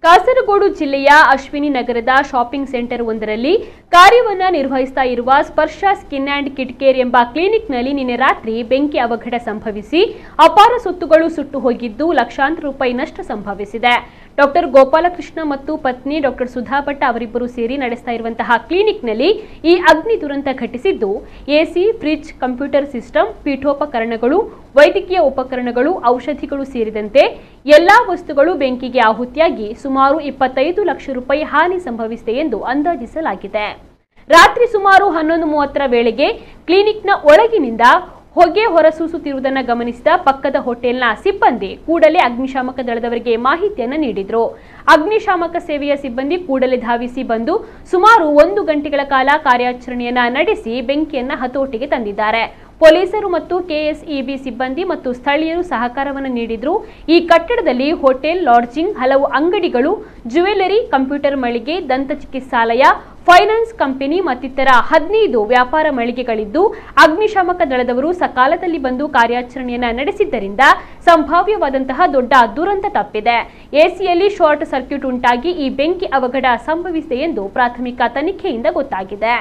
ಕಾಸರಗೋಡು ಜಿಲ್ಲೆಯ ಅಶ್ವಿನಿ ನಗರದ shopping centre ಒಂದರಲ್ಲಿ ಕಾರ್ಯವನ್ನು ನಿರ್ವಹಿಸ್ತಾ ಇರುವ ಸ್ಪರ್ಶ ಸ್ಕಿನ್ ಅಂಡ್ ಕಿಡ್ ಕೇರ್ ಎಂಬ ಕ್ಲಿನಿಕ್ನಲ್ಲಿ ನಿನ್ನೆ ರಾತ್ರಿ ಬೆಂಕಿ ಅವಘಡ ಸಂಭವಿಸಿ ಅಪಾರ ಸೊತ್ತುಗಳು ಸುಟ್ಟು ಹೋಗಿದ್ದು ಲಕ್ಷಾಂತರ ರೂಪಾಯಿ ನಷ್ಟ ಸಂಭವಿಸಿದೆ. ಡಾಕ್ಟರ್ ಗೋಪಾಲಕೃಷ್ಣ ಮತ್ತು ಪತ್ನಿ ಡಾಕ್ಟರ್ ಸುಧಾ ಭಟ್ ಅವರಿಬ್ಬರು ಸೇರಿ ನಡೆಸ್ತಾ ಇರುವಂತಹ ಕ್ಲಿನಿಕ್ನಲ್ಲಿ ಈ ಅಗ್ನಿ ದುರಂತ ಘಟಿಸಿದ್ದು ಎಸಿ, ಫ್ರಿಡ್ಜ್, ಕಂಪ್ಯೂಟರ್ ಸಿಸ್ಟಮ್, ಪೀಠೋಪಕರಣಗಳು, ವೈದ್ಯಕೀಯ ಉಪಕರಣಗಳು, ಔಷಧಿಗಳು ಸೇರಿದಂತೆ ಎಲ್ಲಾ ವಸ್ತುಗಳು ಬೆಂಕಿಗೆ ಆಹುತಿಯಾಗಿ ಸುಮಾರು 25 ಲಕ್ಷ ರೂಪಾಯಿ ಹಾನಿ ಸಂಭವಿಸಿದೆ ಎಂದು ಅಂದಾಜಿಸಲಾಗಿದೆ. ರಾತ್ರಿ ಸುಮಾರು 11:30ರ ವೇಳೆಗೆ ಕ್ಲಿನಿಕ್ನ ಒಳಗಿನಿಂದ ಹೊಗೆ ಹೊರಸೂಸುತ್ತಿರುವುದನ್ನು ಗಮನಿಸಿದ ಪಕ್ಕದ ಹೋಟೆಲ್ನ ಸಿಬ್ಬಂದಿ ಕೂಡಲೇ ಅಗ್ನಿಶಾಮಕ ದಳದವರಿಗೆ ಮಾಹಿತಿಯನ್ನು ನೀಡಿದರು. ಅಗ್ನಿಶಾಮಕ ಸೇವೆಯ ಸಿಬ್ಬಂದಿ ಕೂಡಲೇ ಧಾವಿಸಿ ಬಂದು ಸುಮಾರು 1 ಗಂಟೆಗಳ ಕಾಲ ಕಾರ್ಯಾಚರಣೆಯನ್ನ ನಡೆಸಿ ಬೆಂಕಿಯನ್ನು ಹತೋಟಿಗೆ ತಂದಿದ್ದಾರೆ. ಪೊಲೀಸರು ಮತ್ತು ಕೆಎಸ್ಇಬಿ ಸಿಬ್ಬಂದಿ ಮತ್ತು ಸ್ಥಳೀಯರು ಸಹಕಾರವನ್ನು ನೀಡಿದ್ರು. ಈ ಕಟ್ಟಡದಲ್ಲಿ ಹೋಟೆಲ್, ಲಾಡ್ಜಿಂಗ್, ಹಲವು ಅಂಗಡಿಗಳು, ಜ್ಯುವೆಲರಿ, ಕಂಪ್ಯೂಟರ್ ಮಳಿಗೆ, ದಂತ ಚಿಕಿತ್ಸಾಲಯ, ಫೈನಾನ್ಸ್ ಕಂಪನಿ ಮತ್ತಿತರ 15 ವ್ಯಾಪಾರ ಮಳಿಗೆಗಳಿದ್ದು ಅಗ್ನಿಶಾಮಕ ದಳದವರು ಸಕಾಲದಲ್ಲಿ ಬಂದು ಕಾರ್ಯಾಚರಣೆಯನ್ನ ನಡೆಸಿದ್ದರಿಂದ ಸಂಭಾವ್ಯವಾದಂತಹ ದೊಡ್ಡ ದುರಂತ ತಪ್ಪಿದೆ. ಎಸಿಯಲ್ಲಿ ಶಾರ್ಟ್ ಸರ್ಕ್ಯೂಟ್ ಉಂಟಾಗಿ ಈ ಬೆಂಕಿ ಅವಘಡ ಸಂಭವಿಸಿದೆ ಎಂದು ಪ್ರಾಥಮಿಕ ತನಿಖೆಯಿಂದ ಗೊತ್ತಾಗಿದೆ.